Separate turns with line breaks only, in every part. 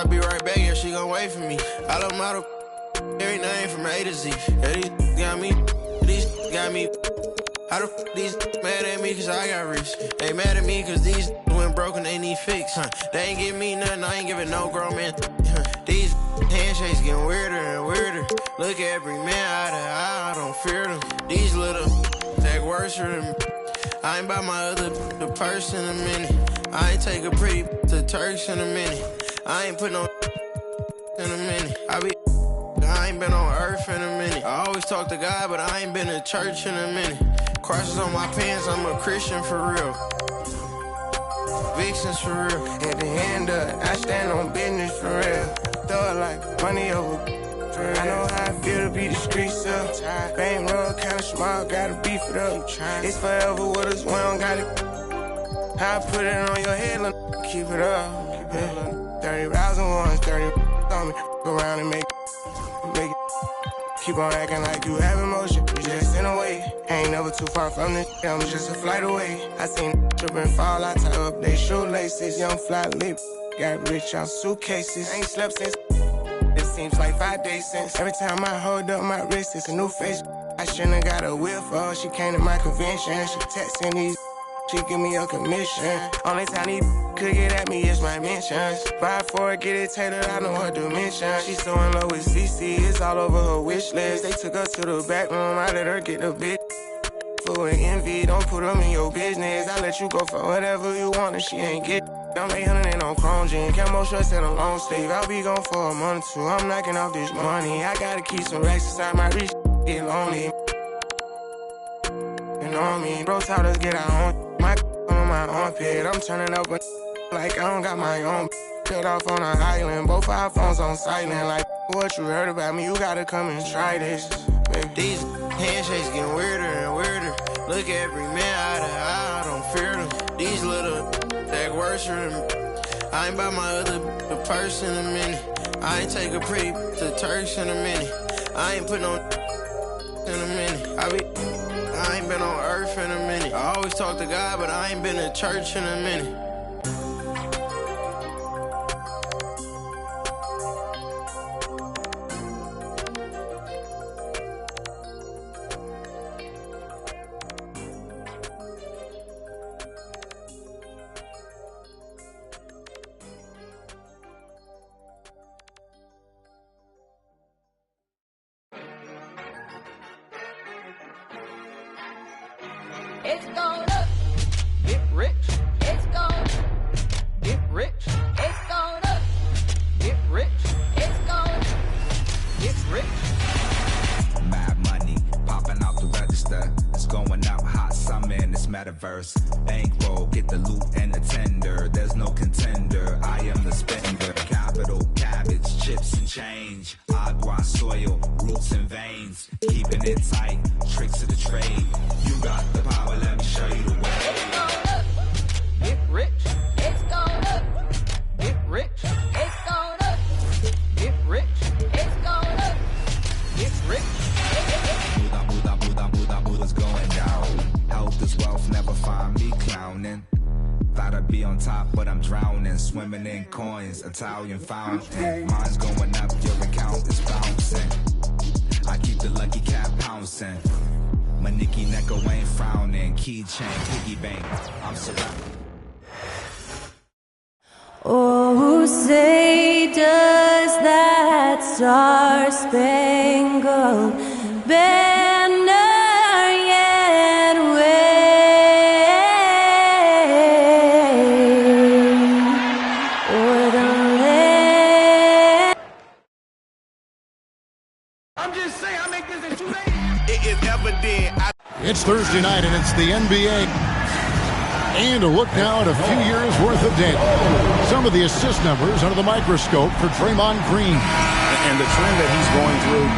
I'll be right back, yeah, she gon' wait for me. I love model, every name from A to Z. Yeah, these got me, these got me. How the f these mad at me cause I got rich? They mad at me cause these went broken, they need fix. They ain't give me nothing, I ain't giving no grown man. These handshakes getting weirder and weirder. Look at every man eye to eye, I don't fear them. These little act worse than me. I ain't by my other the purse in a minute. I ain't take a pretty to Turks in a minute. I ain't put no in a minute. I ain't been on earth in a minute. I always talk to God, but I ain't been to church in a minute. Crosses on my pants, I'm a Christian for real. Vixens for real.
At the end of it, I stand on business for real. Throw it like money over for real. I know how I feel to be the streets up. Fame road kinda small, gotta beef it up. It's forever with us, we don't got it. I put it on your head, keep it up. 30,000 ones, 30 on me. Go around and make it. Keep on acting like you have emotion, you just in a way. Ain't never too far from this, I'm just a flight away. I seen trip and fall, I tie up they shoelaces. Young fly lip, got rich on suitcases. Ain't slept since, it seems like 5 days since. Every time I hold up my wrist, it's a new face. I shouldn't got a whip for her, she came to my convention. She texting these, she give me a commission. Only time these could get at me is my mentions. Buy for it, get it tailored, I know her dimension. She's so in love with CC, it's all over her wish list. They took her to the back room, I let her get the bit. Full of envy, don't put them in your business. I let you go for whatever you want and she ain't get. I'm 800 and on chrome jean, camo shorts and a long sleeve. I'll be gone for a month or two, I'm knocking off this money. I gotta keep some racks inside my reach, get lonely. You know what I mean? Bro taught us get our own. My on my armpit, I'm turning up like I don't got my own. Cut off on an island, both our phones on silent. Like what you heard about me, you gotta come and try this. Baby.
These handshakes getting weirder and weirder. Look at every man eye to eye, I don't fear them. These little act worse than me. I ain't by my other the purse in a minute. I ain't take a pretty to Turks in a minute. I ain't put no in a minute. I ain't been on earth in a minute. I always talk to God, but I ain't been to church in a minute.
It's gonna get rich. It's gonna get rich. It's gonna get rich. It's gonna get rich.
Mad money popping out the register. It's going out hot summer in this metaverse. Bankroll, get the loot and the tender. There's no contender. I am the spender. Capital, cabbage, chips and change. Agua, soil, roots and veins. Keeping it tight. Tricks of the trade. You got the power, let me show you the way.
It's gonna get rich. It's gonna get rich. It's gonna get rich. It's gonna get rich.
Buddha's going down. Health is wealth, never find me clowning. Thought I'd be on top, but I'm drowning. Swimming in coins, Italian fountain. Mine's going up, your account is bouncing. I keep the lucky cat pouncing. My Nicky Necko ain't frowning. Keychain, piggy bank, I'm surrounded.
Oh, say does that star-spangled banner yet wave o'er the land?
I'm just saying, I make this in 2 days.
It is evident.
It's Thursday night and it's the NBA. And a look now at a few years worth of data. Some of the assist numbers under the microscope for Draymond Green.
And the trend that he's going through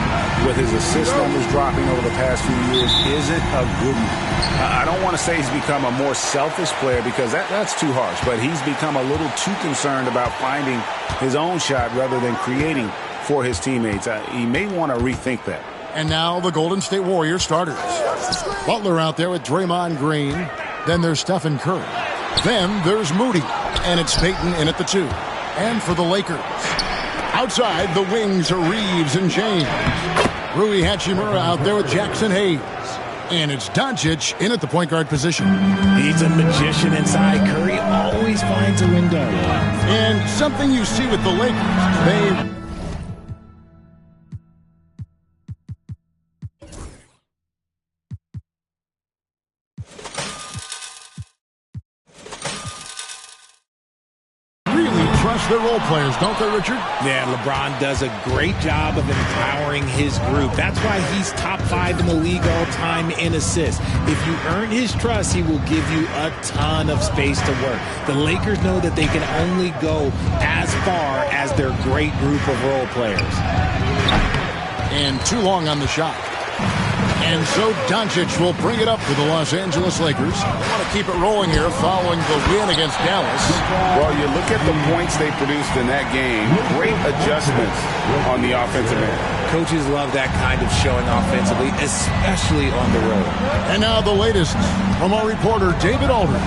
with his assist numbers dropping over the past few years isn't a good one. I don't want to say he's become a more selfish player because that's too harsh, but he's become a little too concerned about finding his own shot rather than creating for his teammates. He may want to rethink that.
And now the Golden State Warriors starters. Butler out there with Draymond Green. Then there's Stephen Curry. Then there's Moody. And it's Peyton in at the 2. And for the Lakers, outside the wings are Reeves and James. Rui Hachimura out there with Jackson Hayes. And it's Doncic in at the point guard position.
He's a magician inside. Curry always finds a window.
And something you see with the Lakers, they trust their role players, don't they, Richard?
Yeah, LeBron does a great job of empowering his group. That's why he's top 5 in the league all time in assists. If you earn his trust, he will give you a ton of space to work. The Lakers know that they can only go as far as their great group of role players.
And too long on the shot. And so Doncic will bring it up for the Los Angeles Lakers. They want to keep it rolling here following the win against Dallas.
Well, you look at the points they produced in that game. Great adjustments on the offensive end.
Coaches love that kind of showing offensively, especially on the road.
And now the latest from our reporter, David Aldridge.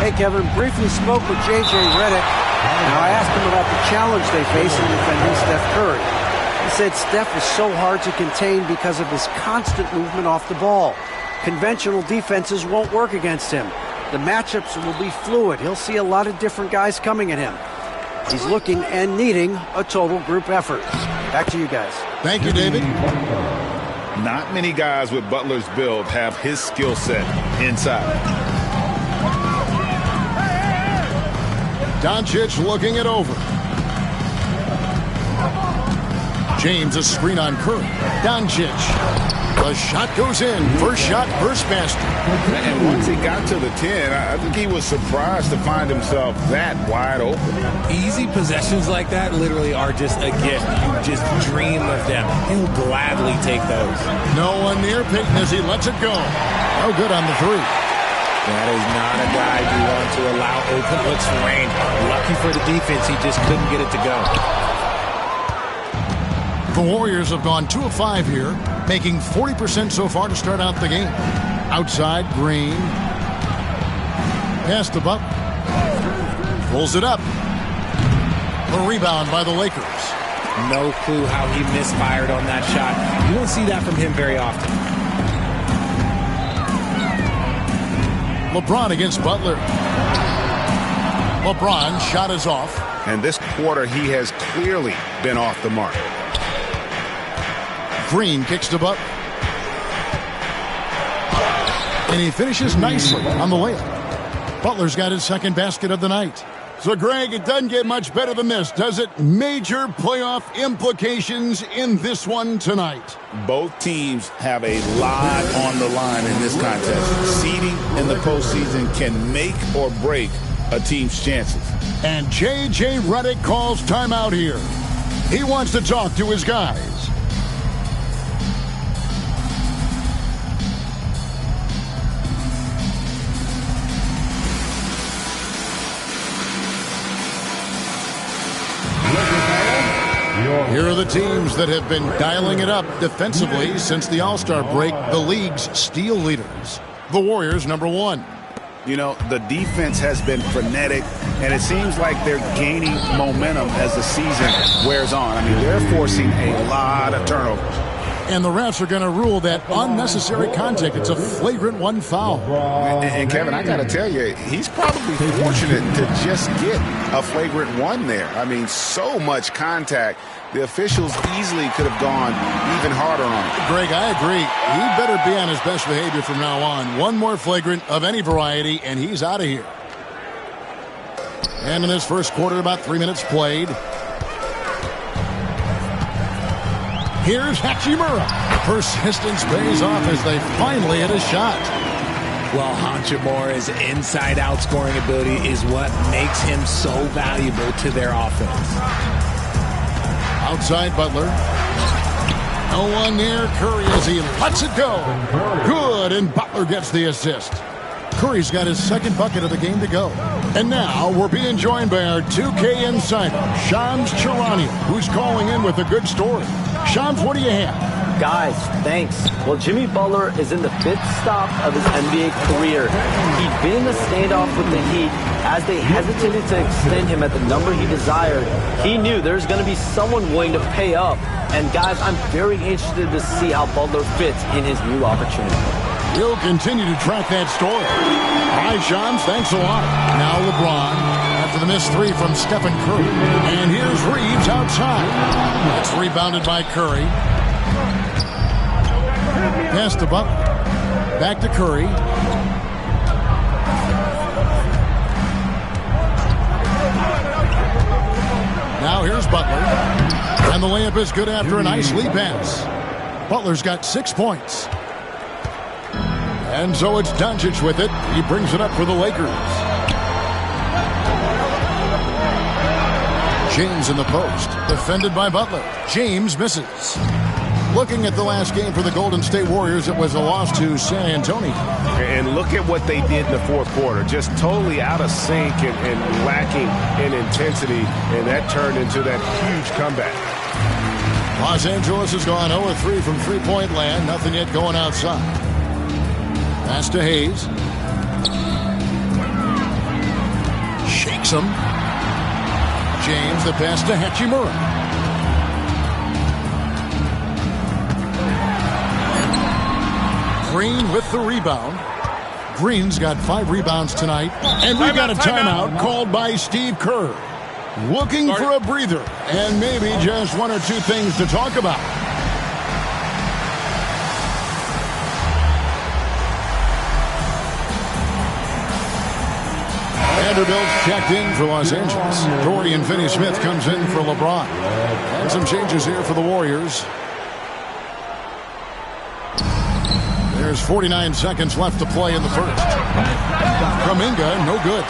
Hey, Kevin, briefly spoke with J.J. Redick. Now, I asked him about the challenge they face in defending Steph Curry. He said Steph is so hard to contain because of his constant movement off the ball. Conventional defenses won't work against him. The matchups will be fluid. He'll see a lot of different guys coming at him. He's looking and needing a total group effort. Back to you guys.
Thank you, David.
Not many guys with Butler's build have his skill set inside.
Doncic looking it over. James, a screen on Curry. Doncic. The shot goes in. First shot, first basket.
And once he got to the 10, I think he was surprised to find himself that wide open.
Easy possessions like that literally are just a gift. You just dream of them. He'll gladly take those.
No one near Peyton as he lets it go. No good on the 3.
That is not a guy you want to allow open looks for rain. Lucky for the defense, he just couldn't get it to go.
The Warriors have gone 2 of 5 here, making 40% so far to start out the game. Outside, Green. Pass to Butler. Pulls it up. A rebound by the Lakers.
No clue how he misfired on that shot. You don't see that from him very often.
LeBron against Butler. LeBron shot is off.
And this quarter, he has clearly been off the mark.
Green kicks to Butler. And he finishes nicely on the layup. Butler's got his second basket of the night. So, Greg, it doesn't get much better than this, does it? Major playoff implications in this one tonight.
Both teams have a lot on the line in this contest. Seeding in the postseason can make or break a team's chances.
And J.J. Redick calls timeout here. He wants to talk to his guys. Here are the teams that have been dialing it up defensively since the All-Star break, the league's steal leaders. The Warriors, number 1.
You know, the defense has been frenetic, and it seems like they're gaining momentum as the season wears on. I mean, they're forcing a lot of turnovers.
And the refs are going to rule that unnecessary contact. It's a flagrant 1 foul.
And Kevin, I got to tell you, he's probably fortunate to just get a flagrant 1 there. I mean, so much contact. The officials easily could have gone even harder on him.
Greg, I agree. He better be on his best behavior from now on. One more flagrant of any variety, and he's out of here. And in this first quarter, about 3 minutes played. Here's Hachimura. Persistence pays off as they finally hit a shot.
Well, Hachimura's inside-out scoring ability is what makes him so valuable to their offense.
Outside Butler. No one near Curry as he lets it go. Good, and Butler gets the assist. Curry's got his second bucket of the game to go. And now we're being joined by our 2K insider, Shams Charania, who's calling in with a good story. Shams, what do you have?
Guys, thanks. Well, Jimmy Butler is in the 5th stop of his NBA career. He'd been in a standoff with the Heat As they hesitated to extend him at the number he desired, he knew there's going to be someone willing to pay up. And guys, I'm very interested to see how Butler fits in his new opportunity.
We'll continue to track that story. All right, Shams, thanks a lot. Now LeBron after the missed three from Stephen Curry. And here's Reeves outside. It's rebounded by Curry. Pass to Butler. Back to Curry. Now here's Butler. And the layup is good after a nice lead pass. Butler's got 6 points. And so it's Doncic with it. He brings it up for the Lakers. James in the post. Defended by Butler. James misses. Looking at the last game for the Golden State Warriors, it was a loss to San Antonio.
And look at what they did in the fourth quarter. Just totally out of sync and lacking in intensity. And that turned into that huge comeback.
Los Angeles has gone 0-3 from three-point land. Nothing yet going outside. Pass to Hayes. Shakes him. James, the pass to Hachimura. Green with the rebound. Green's got 5 rebounds tonight. And we've got a timeout called by Steve Kerr. Looking for a breather and maybe just 1 or 2 things to talk about. Vanderbilt's checked in for Los Angeles. Dorian Finney-Smith comes in for LeBron. And some changes here for the Warriors. There's 49 seconds left to play in the first. Kuminga, no good.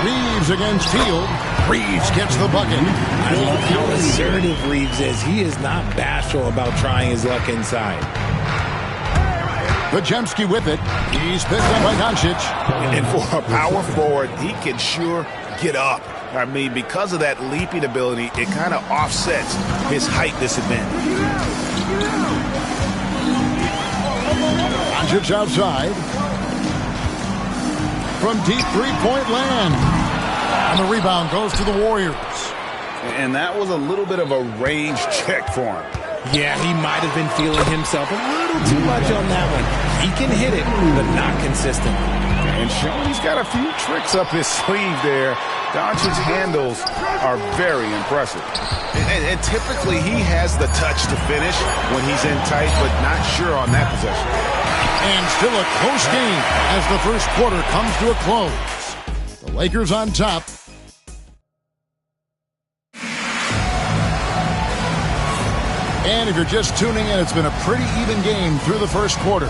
Reeves against Hield. Reeves gets the bucket.
I love how assertive Reeves is. He is not bashful about trying his luck inside.
Podziemski with it. He's picked up by Doncic.
And for a power forward, he can sure get up. I mean, because of that leaping ability, it kind of offsets his height disadvantage.
Doncic outside. From deep three-point land. And the rebound goes to the Warriors.
And that was a little bit of a range check for him.
Yeah, he might have been feeling himself a little too much on that one. He can hit it, but not consistent.
And showing he's got a few tricks up his sleeve there. Doncic's handles are very impressive. And typically he has the touch to finish when he's in tight, but not sure on that possession.
And still a close game as the first quarter comes to a close. The Lakers on top. And if you're just tuning in, it's been a pretty even game through the first quarter.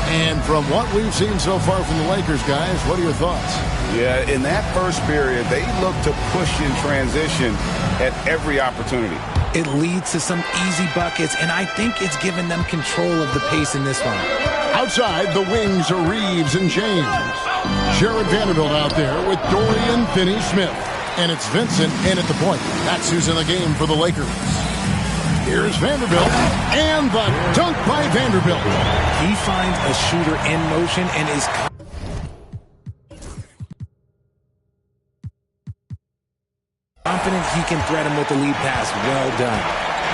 And from what we've seen so far from the Lakers, guys, what are your thoughts?
Yeah, in that first period, they looked to push in transition at every opportunity.
It leads to some easy buckets, and I think it's given them control of the pace in this one.
Outside, the wings are Reeves and James. Jared Vanderbilt out there with Dorian Finney-Smith. And it's Vincent in at the point. That's who's in the game for the Lakers. Here's Vanderbilt, and the dunk by Vanderbilt.
He finds a shooter in motion and is confident he can thread him with the lead pass. Well done.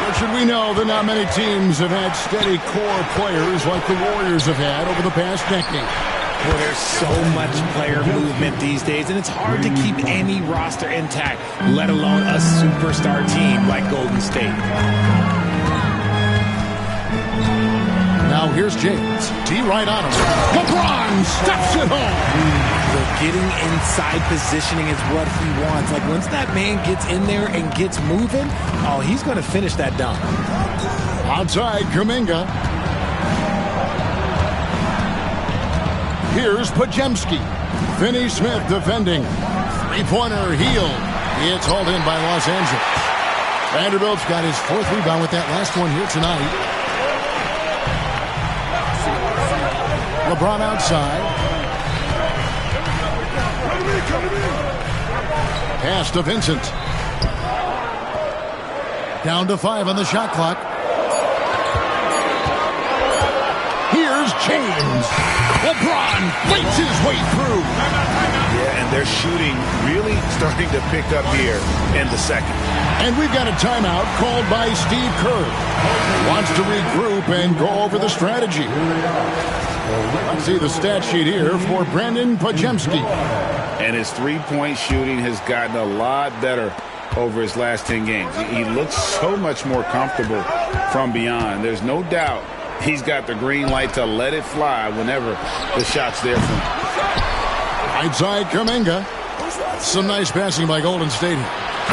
But should we know that not many teams have had steady core players like the Warriors have had over the past decade.
Well, there's so much player movement these days, and it's hard to keep any roster intact, let alone a superstar team like Golden State.
Now here's James. D right on him. LeBron steps it home.
The getting inside positioning is what he wants. Like, once that man gets in there and gets moving, oh, he's going to finish that dunk.
Outside, Kuminga. Here's Podziemski. Finney-Smith defending. Three-pointer Hield. It's hauled in by Los Angeles. Vanderbilt's got his 4th rebound with that last one here tonight. LeBron outside. Pass to Vincent. Down to 5 on the shot clock. Here's James. LeBron fights his way through.
Yeah, and their shooting really starting to pick up here in the second.
And we've got a timeout called by Steve Kerr. Wants to regroup and go over the strategy. Let's see the stat sheet here for Brandon Pajemski.
And his three-point shooting has gotten a lot better over his last 10 games. He looks so much more comfortable from beyond. There's no doubt he's got the green light to let it fly whenever the shot's there for him.
Right side, Kuminga. Some nice passing by Golden State.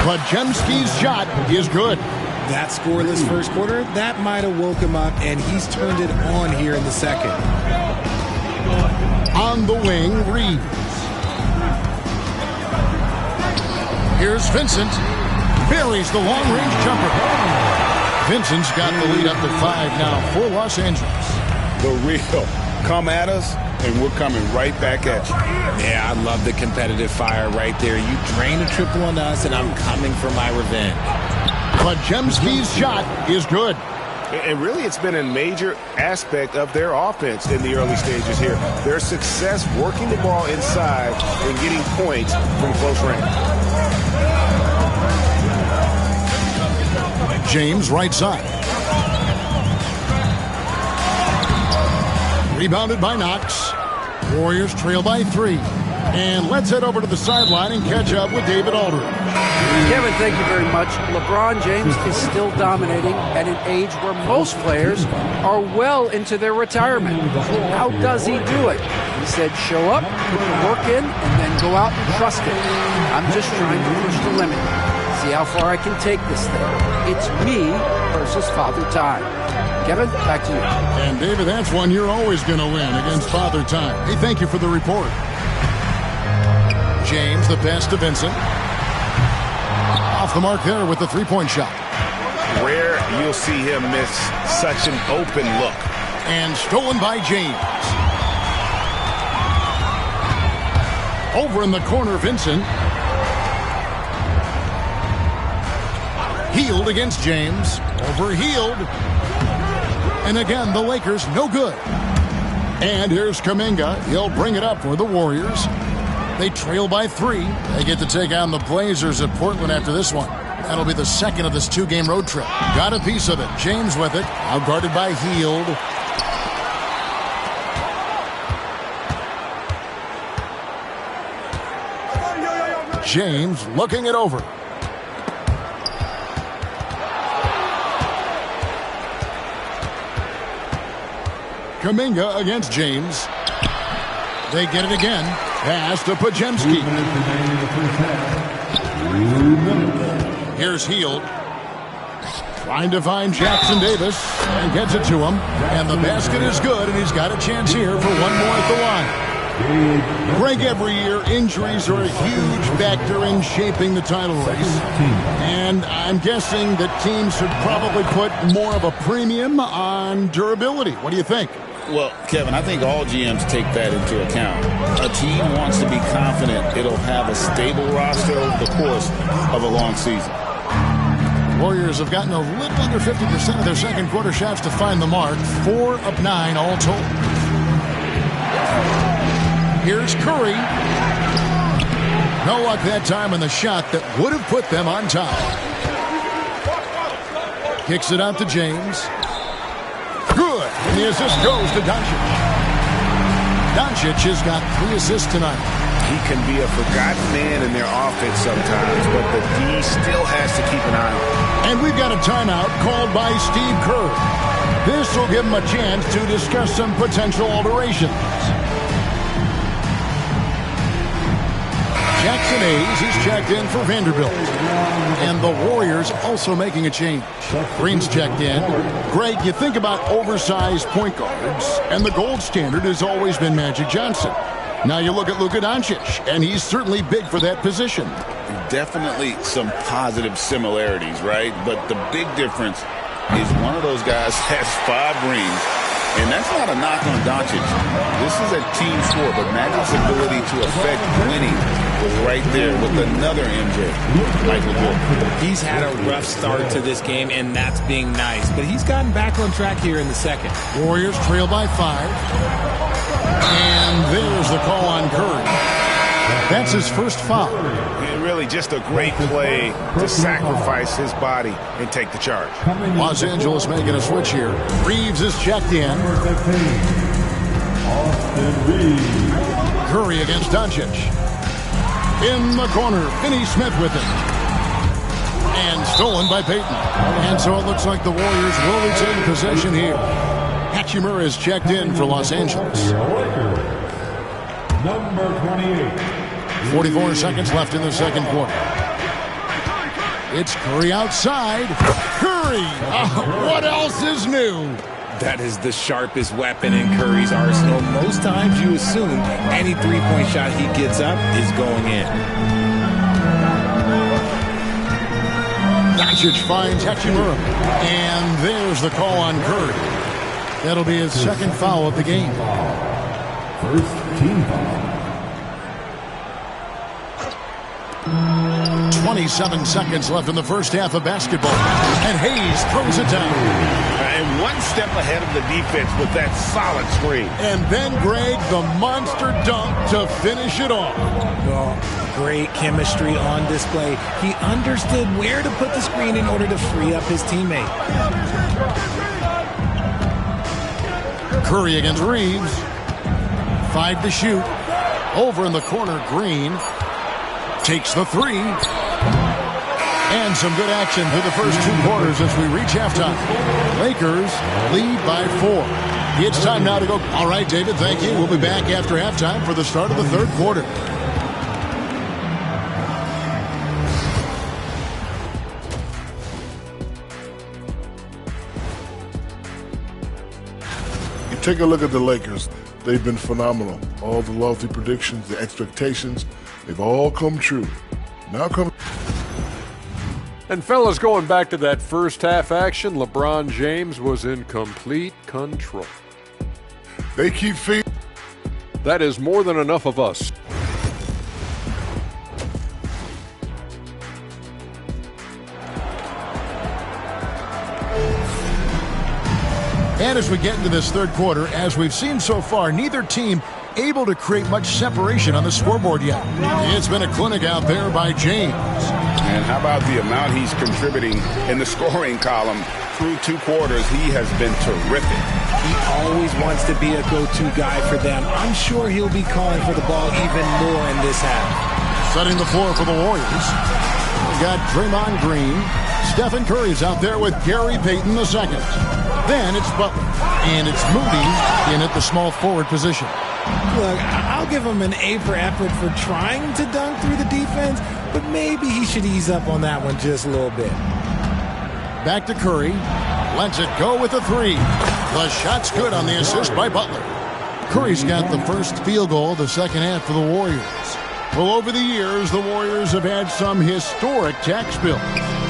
Pajemski's shot is good.
That scoreless first quarter, that might have woke him up, and he's turned it on here in the second.
On the wing, Reeves. Here's Vincent. Buries the long-range jumper. Vincent's got the lead up to 5 now for Los Angeles.
The real come at us, and we're coming right back at you.
Yeah, I love the competitive fire right there. You drain a triple on us, and I'm coming for my revenge.
Pajemski's shot is good.
And really, it's been a major aspect of their offense in the early stages here. Their success working the ball inside and getting points from close range.
James, right side. Rebounded by Knox. Warriors trail by 3. And let's head over to the sideline and catch up with David Aldridge.
Kevin, thank you very much. LeBron James is still dominating at an age where most players are well into their retirement. How does he do it? He said, show up, put the work in, and then go out and trust it. I'm just trying to push the limit. See how far I can take this thing. It's me versus Father Time. Kevin, back to you.
And David, that's one you're always going to win against Father Time. Hey, thank you for the report. James, the pass to Vincent. Off the mark there with the three-point shot.
Rare you'll see him miss such an open look.
And stolen by James. Over in the corner, Vincent. Healed against James. Overhealed. And again, the Lakers no good. And here's Kuminga. He'll bring it up for the Warriors. They trail by 3. They get to take on the Blazers at Portland after this one. That'll be the second of this 2-game road trip. Got a piece of it. James with it. Out guarded by Hield. James looking it over. Kuminga against James. They get it again. Pass to Pajemski. Here's Hield. Trying to find Jackson Davis and gets it to him. And the basket is good, and he's got a chance here for one more at the line. Greg, every year injuries are a huge factor in shaping the title race. And I'm guessing that teams should probably put more of a premium on durability. What do you think?
Well, Kevin, I think all GMs take that into account. A team wants to be confident it'll have a stable roster over the course of a long season.
Warriors have gotten a little under 50% of their second quarter shots to find the mark. 4 of 9 all told. Here's Curry. No luck that time on the shot that would have put them on top. Kicks it out to James. Good. And the assist goes to Doncic. Doncic has got 3 assists tonight.
He can be a forgotten man in their offense sometimes, but the D still has to keep an eye on him.
And we've got a timeout called by Steve Kerr. This will give him a chance to discuss some potential alterations. Jackson Hayes is checked in for Vanderbilt. And the Warriors also making a change. Green's checked in. Greg, you think about oversized point guards, and the gold standard has always been Magic Johnson. Now you look at Luka Doncic, and he's certainly big for that position.
Definitely some positive similarities, right? But the big difference is one of those guys has 5 rings, And that's not a knock on Doncic. This is a team sport, but Magic's ability to affect winning was right there with another MJ, Michael Jordan.
He's had a rough start to this game, and that's being nice. But he's gotten back on track here in the second.
Warriors trail by 5. And there's the call on Curry. That's his first foul.
And really just a great play to sacrifice his body and take the charge.
Los Angeles making a switch here. Reeves is checked in. Curry against Doncic. In the corner, Finney-Smith with it. And stolen by Payton. And so it looks like the Warriors will retain possession here. Hachimura is checked in for Los Angeles.
Number 28.
44 seconds left in the second quarter. It's Curry outside. Curry! What else is new?
That is the sharpest weapon in Curry's arsenal. Most times you assume any three-point shot he gets up is going in.
Doncic finds Hachimura. And there's the call on Curry. That'll be his second foul of the game.
First team foul.
27 seconds left in the first half of basketball. And Hayes throws it down.
And one step ahead of the defense with that solid screen.
And then Greg, the monster dunk to finish it off.
Well, great chemistry on display. He understood where to put the screen in order to free up his teammate.
Curry against Reeves. 5 to shoot. Over in the corner, Green takes the 3. And some good action through the first 2 quarters as we reach halftime. Lakers lead by 4. It's time now to go. All right, David, thank you. We'll be back after halftime for the start of the third quarter.
You take a look at the Lakers. They've been phenomenal. All the lofty predictions, the expectations, they've all come true. Now come.
And fellas, going back to that first half action, LeBron James was in complete control.
They keep feeding.
That is more than enough of us.
And as we get into this third quarter, as we've seen so far, neither team able to create much separation on the scoreboard yet. It's been a clinic out there by James.
And how about the amount he's contributing in the scoring column? Through 2 quarters, he has been terrific.
He always wants to be a go-to guy for them. I'm sure he'll be calling for the ball even more in this half.
Setting the floor for the Warriors. We got Draymond Green. Stephen Curry's out there with Gary Payton II. Then it's Butler. And it's Moody in at the small forward position.
Look, I'll give him an A for effort for trying to dunk through the defense, but maybe he should ease up on that one just a little bit.
Back to Curry. Lets it go with a 3. The shot's good on the assist by Butler. Curry's got the first field goal of the second half for the Warriors. Well, over the years, the Warriors have had some historic tax bills.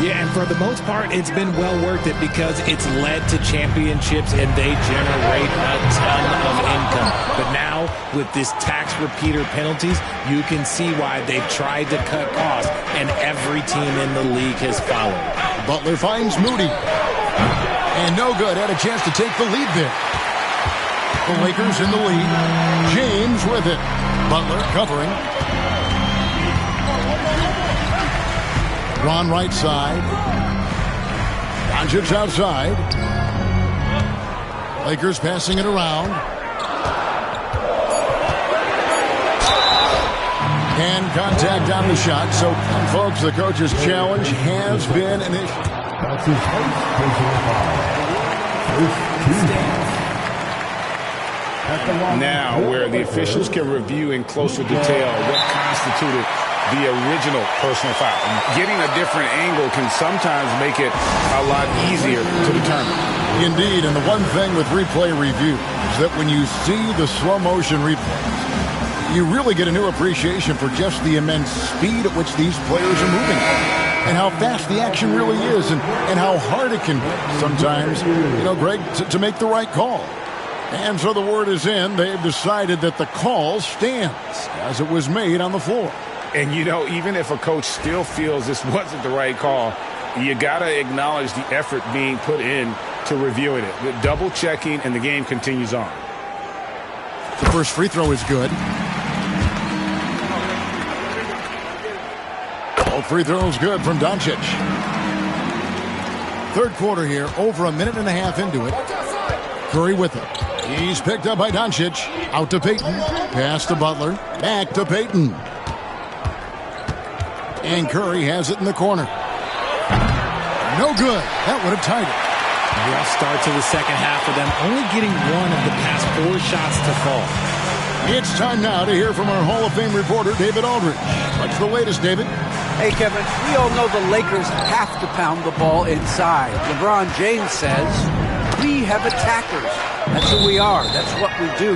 Yeah, and for the most part, it's been well worth it because it's led to championships and they generate a ton of income. But now, with this tax repeater penalties, you can see why they've tried to cut costs, and every team in the league has followed.
Butler finds Moody. And no good. Had a chance to take the lead there. The Lakers in the lead. James with it. Butler covering. Ron right side. Doncic outside. Lakers passing it around. And contact on the shot. So, folks, the coach's challenge has been initiated.
That's his first personal foul. First team foul.
Now, where the officials can review in closer detail what constituted the original personal foul. Getting a different angle can sometimes make it a lot easier to determine.
Indeed, and the one thing with replay review is that when you see the slow motion replays, you really get a new appreciation for just the immense speed at which these players are moving and how fast the action really is and how hard it can be sometimes, Greg, to make the right call. And so the word is in. They've decided that the call stands as it was made on the floor.
And, you know, even if a coach still feels this wasn't the right call, you got to acknowledge the effort being put in to reviewing it. The double checking, and the game continues on.
The first free throw is good. All free throws good from Doncic. Third quarter here, over a minute and a half into it. Curry with it. He's picked up by Doncic. Out to Payton. Pass to Butler. Back to Payton. And Curry has it in the corner. No good. That would have tied it.
Rough start to the second half for them, only getting one of the past 4 shots to fall.
It's time now to hear from our Hall of Fame reporter, David Aldridge. What's the latest, David?
Hey, Kevin, we all know the Lakers have to pound the ball inside. LeBron James says, we have attackers. That's who we are. That's what we do.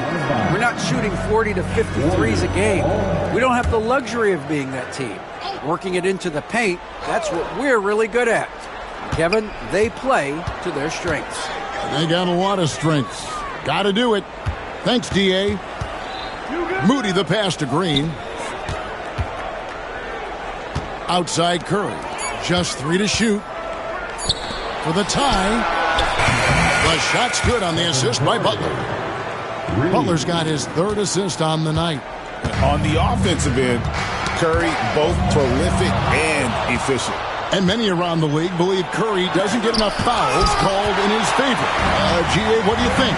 We're not shooting 40 to 50 threes a game. We don't have the luxury of being that team. Working it into the paint, that's what we're really good at. Kevin, they play to their strengths.
They got a lot of strengths. Got to do it. Thanks, D.A. Moody the pass to Green. Outside Curry. Just 3 to shoot. For the tie. The shot's good on the assist by Butler. Butler's got his 3rd assist on the night.
On the offensive end, Curry both prolific and efficient.
And many around the league believe Curry doesn't get enough fouls called in his favor. G.A., what do you think?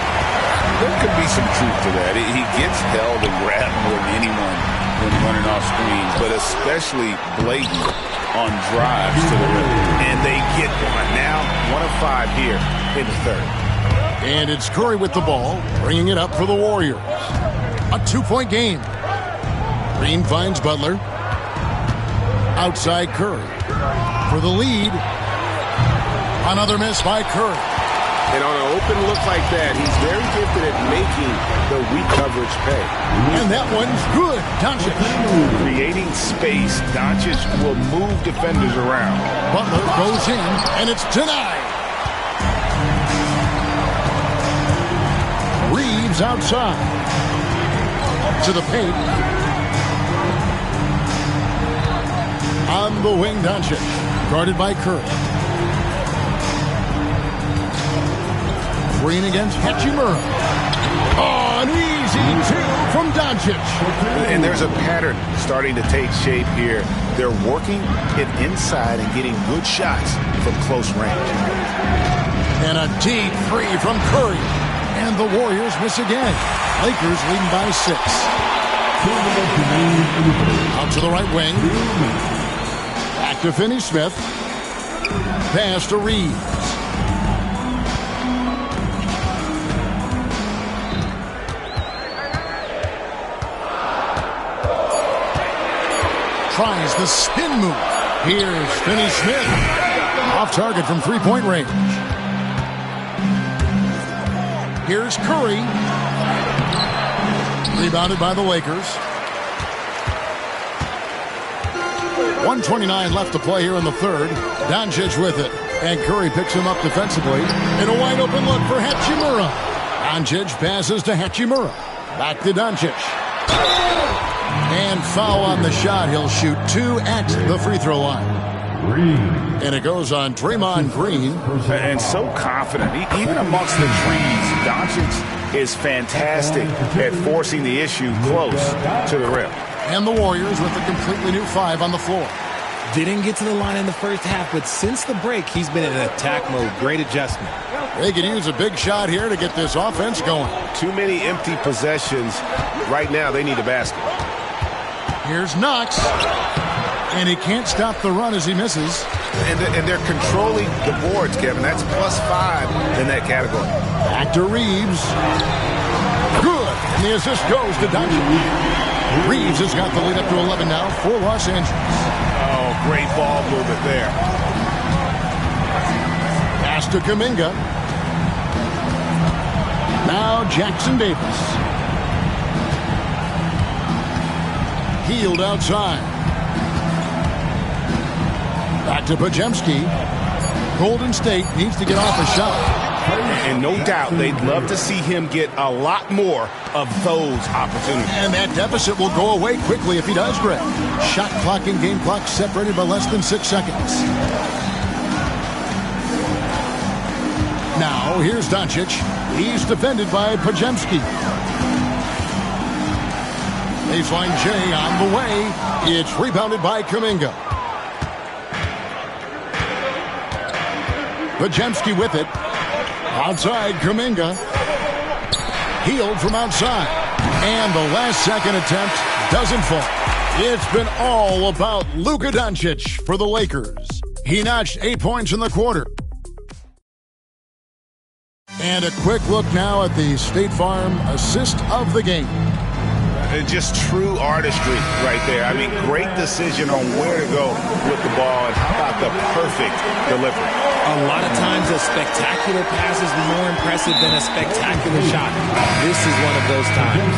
There could be some truth to that. He gets held and grabbed more than anyone when running off screens, but especially blatant on drives to the rim. And they get one. Now, 1 of 5 here in the 3rd.
And it's Curry with the ball, bringing it up for the Warriors. A 2-point game. Green finds Butler. Outside Curry. For the lead. Another miss by Curry.
And on an open look like that, he's very gifted at making the weak coverage pay.
And that one's good. Doncic.
Creating space, Doncic will move defenders around.
Butler goes in, and it's denied. Reeves outside. To the paint. On the wing, Doncic. Guarded by Curry. Green against Hachimura. Oh, an easy 2 from Doncic.
And there's a pattern starting to take shape here. They're working it inside and getting good shots from close range.
And a deep 3 from Curry. And the Warriors miss again. Lakers leading by 6. Out to the right wing. Back to Finney-Smith. Pass to Reeves. Tries the spin move. Here's Finney-Smith. Off target from 3-point range. Here's Curry. Rebounded by the Lakers. 1:29 left to play here in the 3rd. Doncic with it. And Curry picks him up defensively. In a wide open look for Hachimura. Doncic passes to Hachimura. Back to Doncic. And foul on the shot. He'll shoot 2 at the free throw line. And it goes on Draymond Green.
And so confident. Even amongst the trees, Doncic is fantastic at forcing the issue close to the rim.
And the Warriors with a completely new 5 on the floor.
Didn't get to the line in the first half, but since the break, he's been in attack mode. Great adjustment.
They can use a big shot here to get this offense going.
Too many empty possessions. Right now, they need a basket.
Here's Knox. And he can't stop the run as he misses.
And they're controlling the boards, Kevin. That's +5 in that category.
Back to Reeves. Good. And the assist goes to Doncic. Reeves has got the lead up to 11 now for Los Angeles.
Oh, great ball movement there.
Pass to Kuminga. Now Jackson Davis. Healed outside. Back to Pajemski. Golden State needs to get off a shot.
And no doubt they'd love to see him get a lot more of those opportunities.
And that deficit will go away quickly if he does, Greg. Shot clock and game clock separated by less than 6 seconds. Now, here's Doncic. He's defended by Pajemski. Baseline J on the way. It's rebounded by Kuminga. Pajemski with it. Outside, Kuminga. Healed from outside. And the last second attempt doesn't fall. It's been all about Luka Doncic for the Lakers. He notched 8 points in the quarter. And a quick look now at the State Farm assist of the game.
Just true artistry right there. I mean, great decision on where to go with the ball, and how about the perfect delivery.
A lot of times a spectacular pass is more impressive than a spectacular shot. This is one of those times.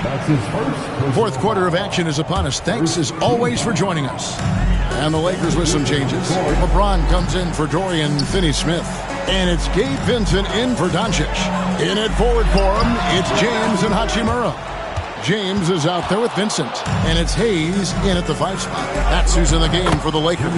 That's his first. Fourth quarter of action is upon us. Thanks as always for joining us. And the Lakers with some changes. LeBron comes in for Dorian Finney-Smith. And it's Gabe Vincent in for Doncic. In at forward for him, it's James and Hachimura. James is out there with Vincent. And it's Hayes in at the 5 spot. That's who's in the game for the Lakers.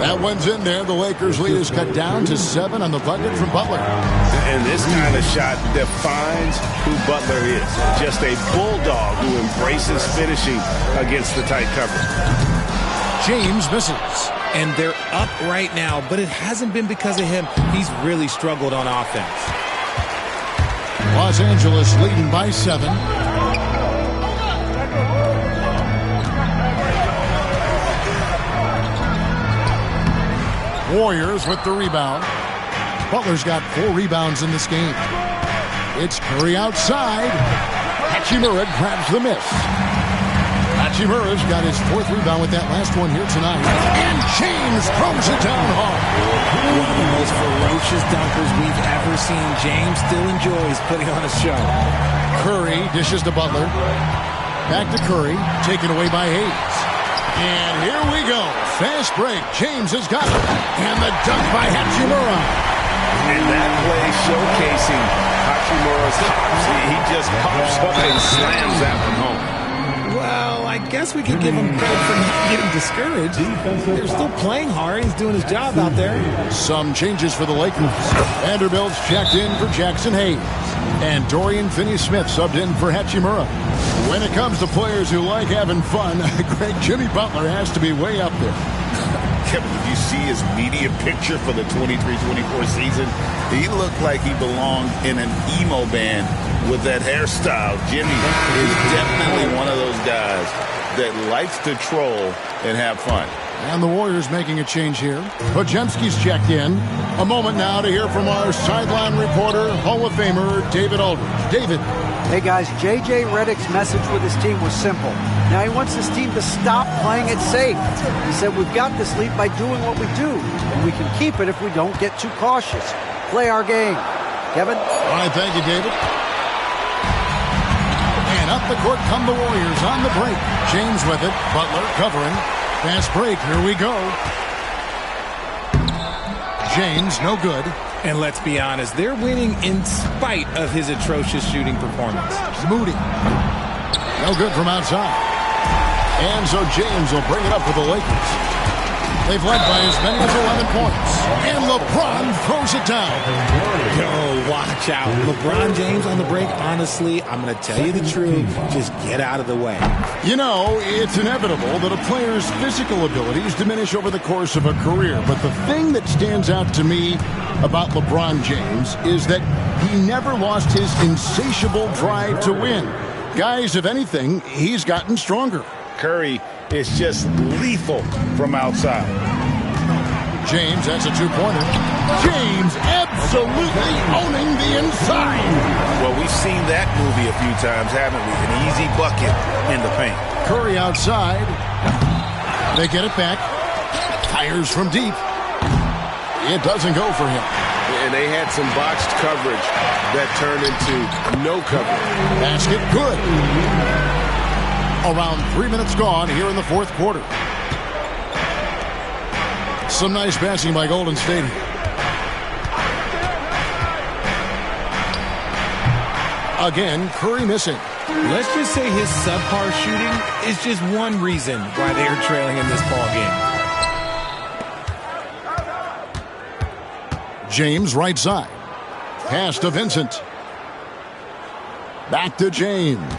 That one's in there. The Lakers lead is cut down to 7 on the bucket from Butler.
And this kind of shot defines who Butler is. Just a bulldog who embraces finishing against the tight coverage.
James misses.
And they're up right now, but it hasn't been because of him. He's really struggled on offense.
Los Angeles leading by 7. Warriors with the rebound. Butler's got 4 rebounds in this game. It's Curry outside. Hachimura grabs the miss. Hachimura's got his 4th rebound with that last one here tonight. And James throws it down hard.
One of the most ferocious dunkers we've ever seen. James still enjoys putting on a show.
Curry dishes to Butler. Back to Curry, taken away by Hayes. And here we go. Fast break. James has got it. And the dunk by Hachimura.
And that play showcasing Hachimura's hops. He just pops up and slams that one home.
Well, I guess we can give him credit for not getting discouraged. They're still playing hard. He's doing his job out there.
Some changes for the Lakers. Vanderbilt's checked in for Jackson Hayes. And Dorian Finney-Smith subbed in for Hachimura. When it comes to players who like having fun, great Jimmy Butler has to be way up there.
Kevin, did you see his media picture for the 23-24 season? He looked like he belonged in an emo band with that hairstyle. Jimmy is definitely one of those guys that likes to troll and have fun.
And the Warriors making a change here. Pajemski's checked in. A moment now to hear from our sideline reporter, Hall of Famer David Aldridge. David.
Hey guys, J.J. Redick's message with his team was simple. Now he wants his team to stop playing it safe. He said, we've got this lead by doing what we do, and we can keep it if we don't get too cautious. Play our game. Kevin?
All right, thank you, David. And up the court come the Warriors on the break. James with it. Butler covering. Fast break. Here we go. James, no good.
And let's be honest, they're winning in spite of his atrocious shooting performance.
Moody. No good from outside. And so James will bring it up for the Lakers. They've led by as many as 11 points. And LeBron throws it down.
Yo, watch out. LeBron James on the break, honestly, I'm going to tell you the truth. Just get out of the way.
You know, it's inevitable that a player's physical abilities diminish over the course of a career. But the thing that stands out to me about LeBron James is that he never lost his insatiable drive to win. Guys, if anything, he's gotten stronger.
Curry is just lethal from outside.
James, that's a 2-pointer. James absolutely owning the inside.
Well, we've seen that movie a few times, haven't we? An easy bucket in the paint.
Curry outside. They get it back. Fires from deep. It doesn't go for him.
And they had some botched coverage that turned into no coverage.
Basket good. Around 3 minutes gone here in the fourth quarter. Some nice passing by Golden State. Again, Curry missing.
Let's just say his subpar shooting is just one reason why they're trailing in this ball game.
James right side. Pass to Vincent. Back to James.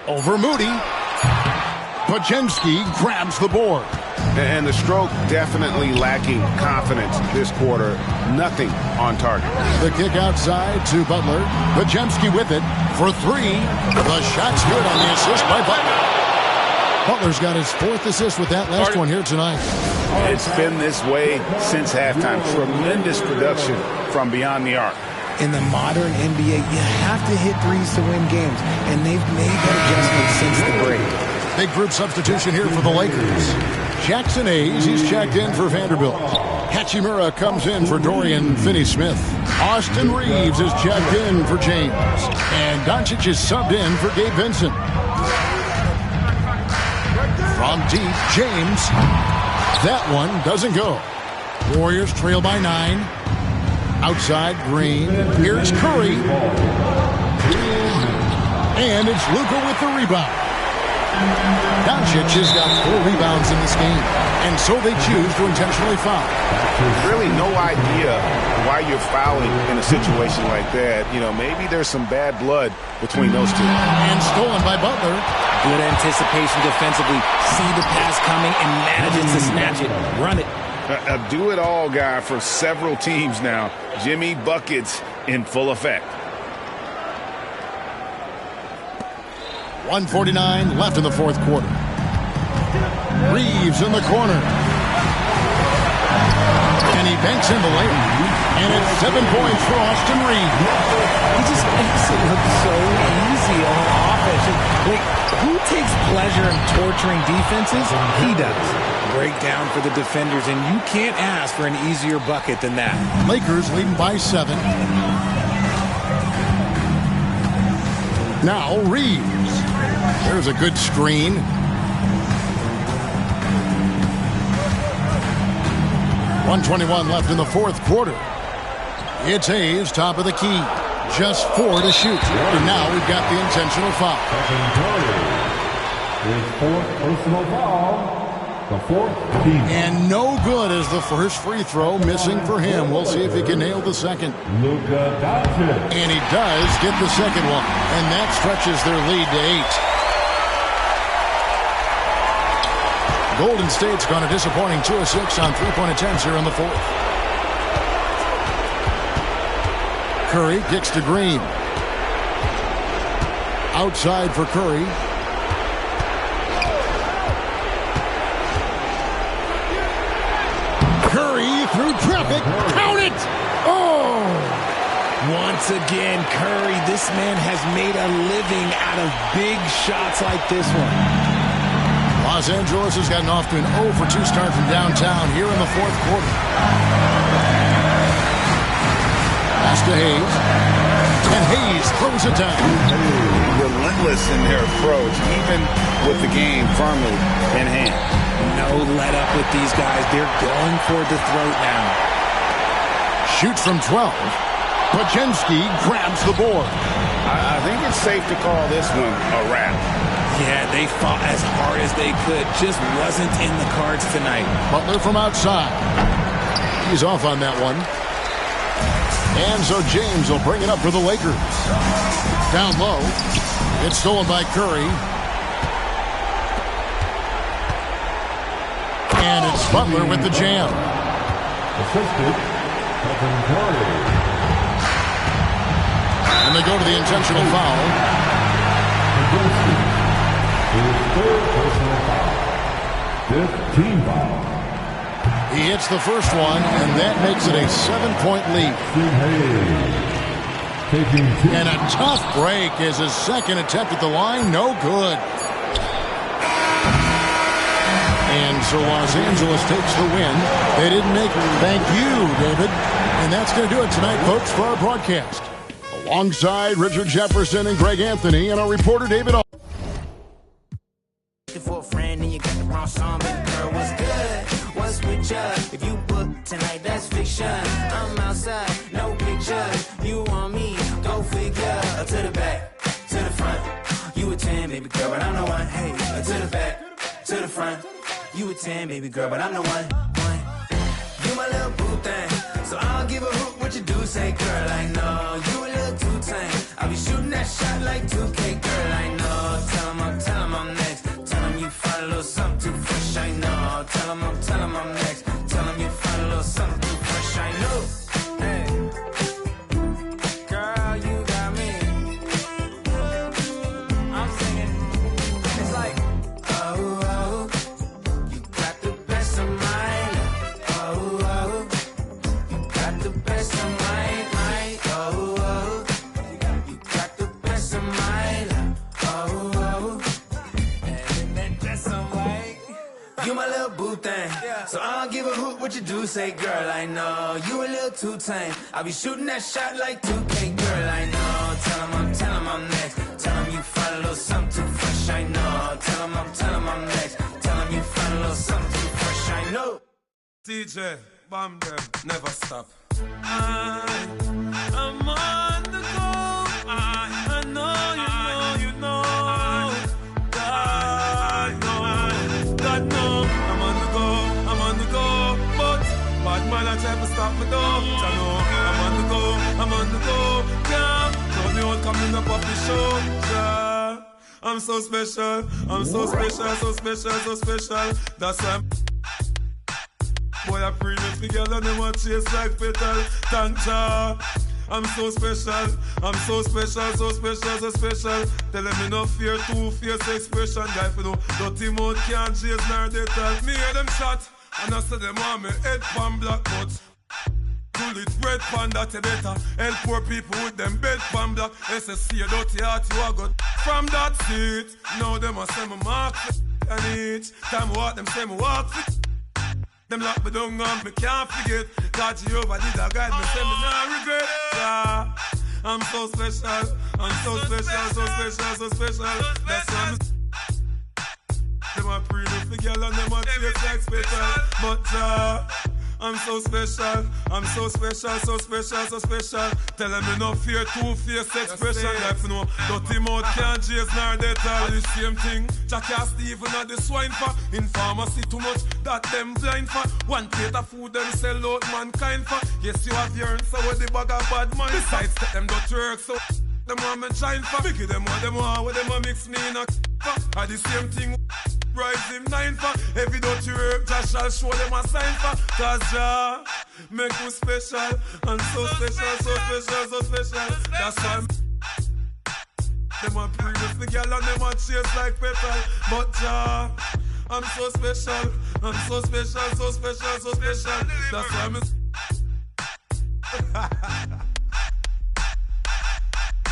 Over Moody. Pajemski grabs the board.
And the stroke definitely lacking confidence this quarter. Nothing on target.
The kick outside to Butler. Pajemski with it for three. The shot's good on the assist by Butler. Butler's got his fourth assist with that last one here tonight.
It's been this way since halftime. Tremendous production from beyond the arc.
In the modern NBA, you have to hit threes to win games, and they've made that adjustment since the break.
Big group substitution here for the Lakers. Jackson Hayes, he's checked in for Vanderbilt. Hachimura comes in for Dorian Finney-Smith. Austin Reeves is checked in for James. And Doncic is subbed in for Gabe Vincent. From deep, James. That one doesn't go. Warriors trail by 9. Outside, Green. Here's Curry. And it's Luka with the rebound. Doncic has got 4 rebounds in this game, and so they choose to intentionally foul.
Really no idea why you're fouling in a situation like that. You know, maybe there's some bad blood between those two.
And stolen by Butler.
Good anticipation defensively. See the pass coming and manages to snatch it. Run it.
A do-it-all guy for several teams now. Jimmy Buckets in full effect.
1:49 left in the fourth quarter. Reeves in the corner. And he banks in the layup. And it's 7 points for Austin Reeves.
He just makes it look so easy on offense. Like, who takes pleasure in torturing defenses? He does. Breakdown for the defenders, and you can't ask for an easier bucket than that.
Lakers leading by 7. Now Reeves. There's a good screen. .121 left in the fourth quarter. It's Hayes, top of the key. Just 4 to shoot. And now we've got the intentional foul.
His fourth personal foul. The fourth team.
And no good as the first free throw, missing for him. We'll see if he can nail the second.
Luka Doncic.
And he does get the second one. And that stretches their lead to 8. Golden State's gone a disappointing 2 of 6 on 3-point attempts here in the fourth. Curry kicks to Green. Outside for Curry. Curry through traffic. Count it! Oh!
Once again, Curry, this man has made a living out of big shots like this one.
Los Angeles has gotten off to an 0 for 2 start from downtown here in the fourth quarter. Pass to Hayes. And Hayes throws it down.
Relentless in their approach, even with the game firmly in hand.
No let up with these guys. They're going for the throat now.
Shoots from 12. Pajemski grabs the board.
I think it's safe to call this one a wrap.
Yeah, they fought as hard as they could. Just wasn't in the cards tonight.
Butler from outside. He's off on that one. And so James will bring it up for the Lakers. Down low. It's stolen by Curry. And it's Butler with the jam.
Assisted. Stephen Curry.
And they go to the intentional foul.
His third personal foul. 5th team foul.
He hits the first one, and that makes it a 7-point lead. And a tough break as his second attempt at the line, no good. And so Los Angeles takes the win. They didn't make it. Thank you, David. And that's going to do it tonight, folks, for our broadcast. Alongside Richard Jefferson and Greg Anthony and our reporter, David.
For a friend and you got the wrong song, baby girl, what's good? What's with ya? If you book tonight, that's fiction. I'm outside, no pictures. You
to the back, to the front. You a 10, baby girl, but I'm the one. Hey, to the back, to the front. You a 10, baby girl, but I'm the one. You my little boo thing, so I don't give a hoot what you do. Say, girl, I know you a little too tame. I'll be shooting that shot like 2K, girl, I know. Tell him I'm next. Tell him you find a little something too fresh, I know. Tell him I'm next. Tell him you find a little something too fresh, I know. Hey, girl, you got me. I'm singing. It's like, oh, you got the best of mine. Oh, you got the best of mine. Oh, you got the best of mine. Oh, and that dress on white. You my little boo thing, so I don't give a hoot what you do. Say, girl, I know you a little too tame. I'll be shooting that shot like 2K, girl, I know. Tell him I'm next. Tell him you find a little something too fresh, I know. Tell him I'm next. Tell him you find a little something too fresh, I know.
DJ, bomb them, never stop. I'm on the go. I know you know. God know. I'm on the go. But bad man I try to stop me though. I know. I'm on the go. Yeah. Told me what coming up off the show. Yeah. I'm so special. So special. That's why boy, I pray with the girl and them want chase like petal. Thank Jah. I'm so special. So special. Tell them me no fear, two-face expression. Guy for no dirty mouth can't chase nor they tell. Me hear them shot, and I say them want me head pan black but pull it red pan that you better. Help poor people with them bed pan black. SSC a dirty heart you a got. From that seat, now them a say me mark and each time walk them say me walk fit. Them lock me down and me can't forget. God Jehovah did a guide me, say me nah regret. Yeah. I'm so special. So special. That's why I'm them a pre with the girl and them a chase like special. But I'm so special. So special. Tell them me no fear, two-face expression. Like you know, dirty mouth can't chase nor they tell the same thing. Jack and Stephen at the swine for. In pharmacy too much that them blind for. One plate of food them sell out mankind for. Yes, you have your answer with the bag of bad mind. Besides, take them dirty work so them want me shine for. Biggie them what them want, what them want mix me in a for. At the same thing. Rise him 9 for. Every dirty work, Josh shall show them a sign for. Cause Jah make you special. And so special. That's why them a pre with the girl and them a chase like petal. But Jah, I'm so special. So special. That's why I'm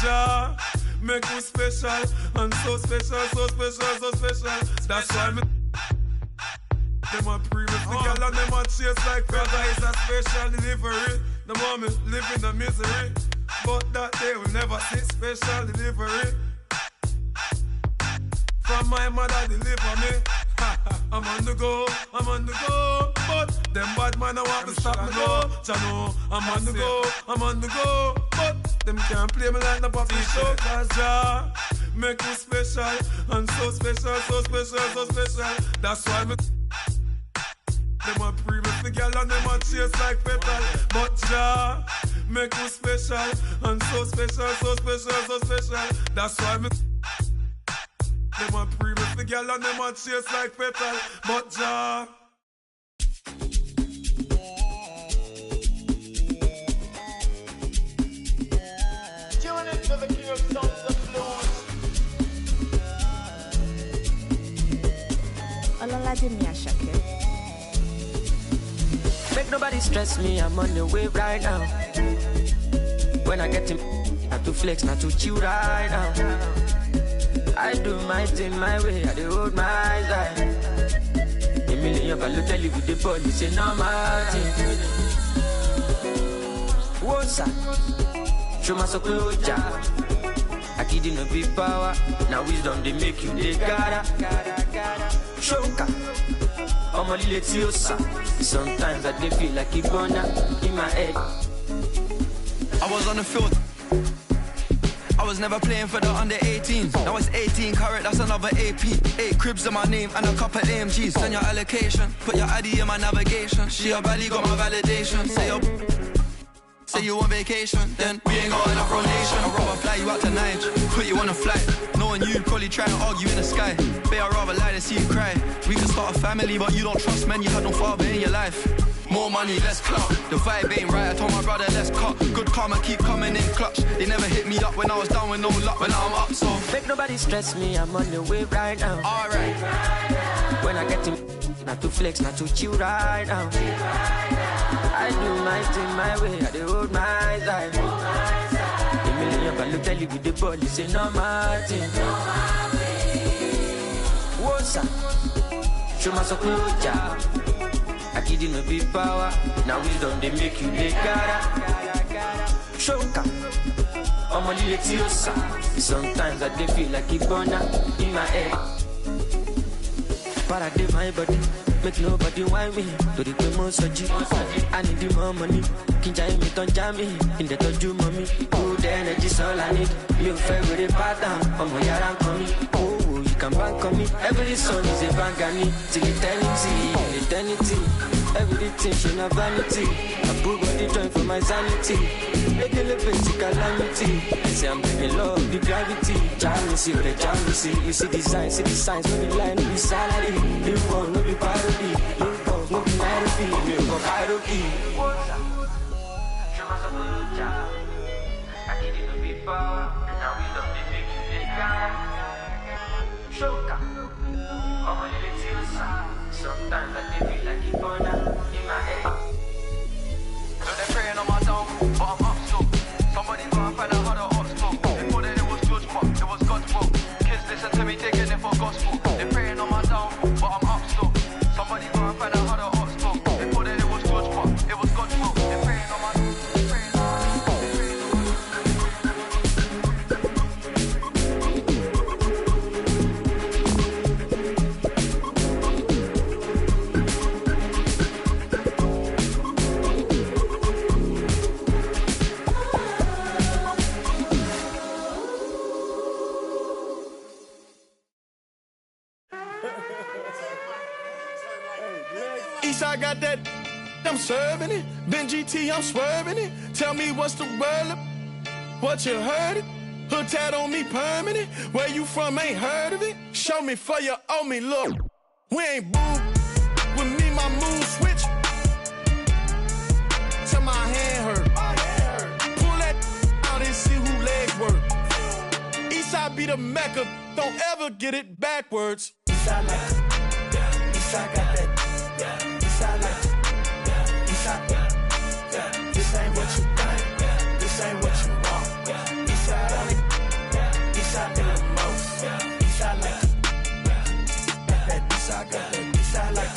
Jah make you special. And so special. That's why I'm them a pre with the girl and them a chase like brother is a special delivery. The moment live in the misery, but that day will never see special delivery. From my mother deliver me. I'm on the go. But them bad man I want to stop me go. Chano, I'm on the go. But them can't play me like the puppy show. Cause Jah make me special. And so special. That's why me them a pre with the girl and them a chase like petal. But Jah make me special. And so special. That's why me them a pre with the girl and them a chase like petal. But Jah tune into the King of Sounds and Blues.
Olalaje Miyashake.
Make nobody stress me, I'm on the way right now. When I get him, not to flex, not to chill right now. I do my thing my way, I do hold my eyes high. A million value tell you with the ball, it's a normal thing. What's up? Show my so close, I kid no big power, now wisdom they make you they gotta. Shoka, I'm a little tiosa. Sometimes I dey feel like a gunner in my head.
I was on the field, I
I was never playing for the under 18s. Now it's 18 carat, that's another AP. 8 cribs in my name and a couple AMGs. Send your allocation, put your ID in my navigation. She a baddie, got my validation. Say you on vacation, then we ain't got enough rotation. I'd rather fly you out to Niger, put you on a flight. Knowing you probably try to argue in the sky. Babe, I'd rather lie than see you cry. We can start a family, but you don't trust men. You had no father in your life. More money, less clout. The vibe ain't right, I told my brother, let's cut. Good karma keep coming in clutch. They never hit me up when I was down with no luck. But now I'm up, so
make nobody stress me, I'm on the way right now.
Alright.
When I get to not to flex, not to chill right now. I do my thing my way, I do hold my side. A million but look tell you with the ball, you say no my thing. What's up? Show my so close job. I give you no big power. Now wisdom they make you the cara. Shoka. I'm a little sometimes I dey feel like a burner in my head. But I did my body. Make nobody whine me. Do the promo surgery. I need the more money. Kinja me, don't jam me. In the touch you mommy. Oh, the energy's all I need. You favorite pattern. I'm a yaran coming. Oh, you can bank on me. Every song is a bangani. Till eternity. Everything she not vanity. I put body joint for my sanity. Make a little bit calamity. I say I'm bringing love, the gravity. Jealousy, the jealousy. You see the signs, no be line, no be salary. You won't, no be parody. You won't, no be parody. You go parody. I need you to be power. Now we don't make you the guy. Shoka. I'm a little sometimes I feel like it's going on in my head.
So they're praying on my down, but I'm up so. Somebody go and find out how the ops go. They thought that it was George, but it was God's will. Kids listen to me, taking it for gospel. They're praying on my down, but I'm up so. Somebody go and find out how the ops go. They thought that it was George, but it was God's will. They're praying on my down. I got that, I'm serving it. Ben GT, I'm swerving it. Tell me what's the word up? What you heard it? Hood tat on me permanent. Where you from, ain't heard of it? Show me for you owe me, look. We ain't boo. With me, my mood switch. Till my hand hurt. Pull that out and see who legs work. Eastside be the Mecca, don't ever get it backwards. Eastside like, Eastside got that. Eastside like, Eastside, this ain't what you think, this ain't what you want. Eastside on it, Eastside in the most. Eastside like, got that Eastside, got that Eastside like,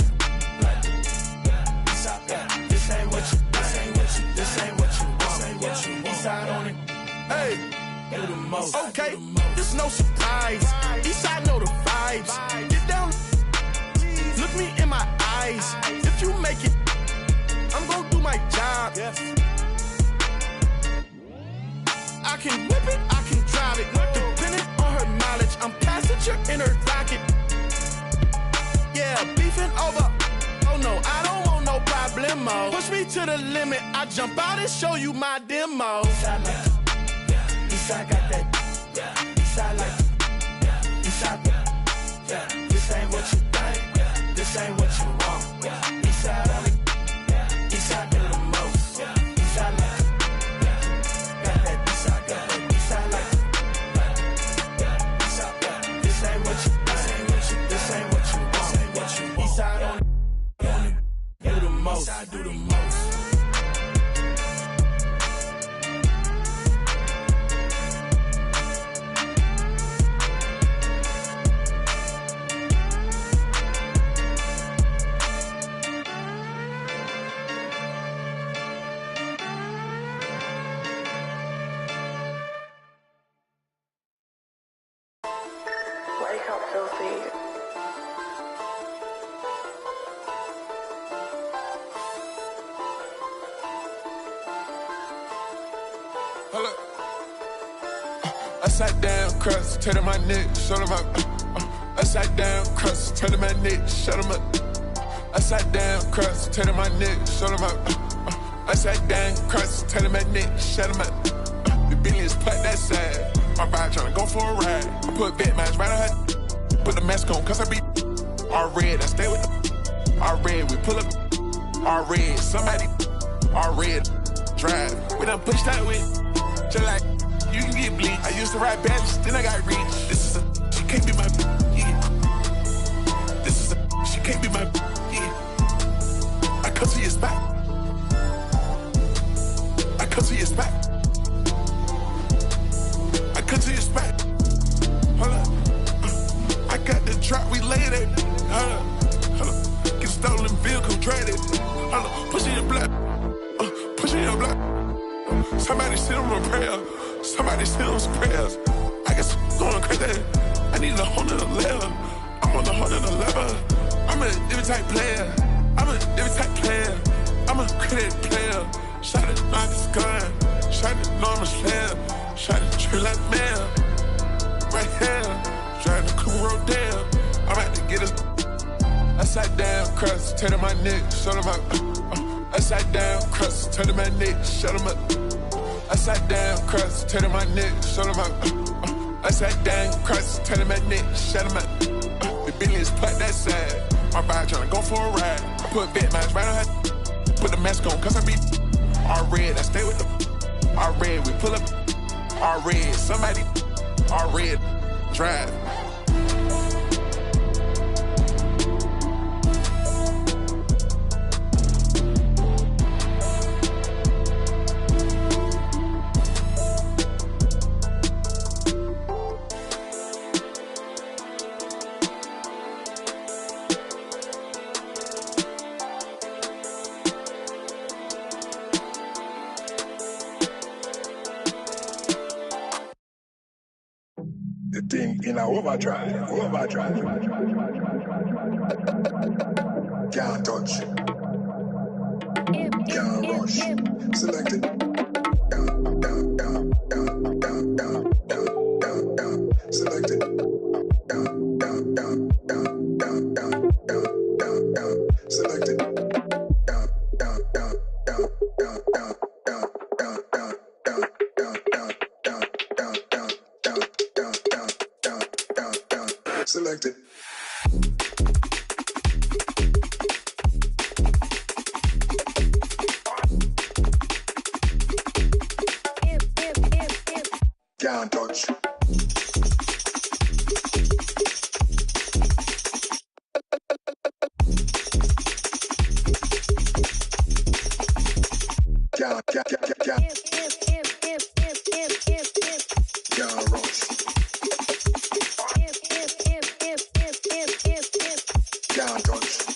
Eastside, this ain't what you, this ain't what you, this ain't what you want. Eastside on it, hey, do the most. Okay, this no surprise. Eastside know the vibes. Get down, look me in my eyes. If you make it, I'm gonna do my job. Yes. I can whip it, I can drive it. Depending on her mileage, I'm passenger in her rocket. Yeah, beefing over. Oh no, I don't want no problemo. Push me to the limit, I jump out and show you my demo. Eastside like, Eastside got that. Eastside like, Eastside, this ain't what you think, this ain't what you want. Eastside on it, Eastside do the most. Eastside like, got that Eastside, got that Eastside like, Eastside, this ain't what you, this ain't what you, this ain't what you want. Eastside on it, do the most. Eastside do the most.
Filthy.
Upside down crust, turn to my neck, shut him up. Upside down crust, turn to my neck, shut him up. Upside down crust, turn to my neck, shut him up. Upside down crust, turn to my neck, shut him up. The billions put that side. My bride tryna go for a ride. I put bed mask right on her. Put the mask on, cause I be all red. I stay with the all red. We pull up all red. Somebody all red. Drive. We done pushed that way. Just like you can get bleak. I used to ride badges, then I got reach. This is a, she can't be my, yeah. This is a, she can't be my, yeah. I come to your spot. I come to your spot. I come to your spot. Hold up. I got the drop, we laid it. Hold up. Hold up. Get stolen vehicle, trade it. Hold up. Push in your block. Push in your block. Somebody send them a prayer. Somebody send them some prayers. I got some going crazy. I need a whole nother level. I'm on the whole nother level. I'm a different type player. I'm a different type player. I'm a credit player. Shot it, knock his gun. Shot it, enormous player. Shot it, tree like mail. Right here. Trying to come road down. I'm about to get us. Upside down crust, turn to my neck, shut him up. Upside down crust, turn to my neck, shut him up. Upside down crust, turn to my neck, shut him up. Upside down crust, turn to my neck, shut him up. The billions put that side. My bride tryna go for a ride. I put bed mask right on her. Put the mask on, cause I be all red. I stay with the all red. We pull up all red. Somebody all red. Drive.
The thing in our overdrive. Can't touch. Can't rush. Select it. Down. Select it. Down. Select it. Select it. Can't touch. Can't rush. Can't touch.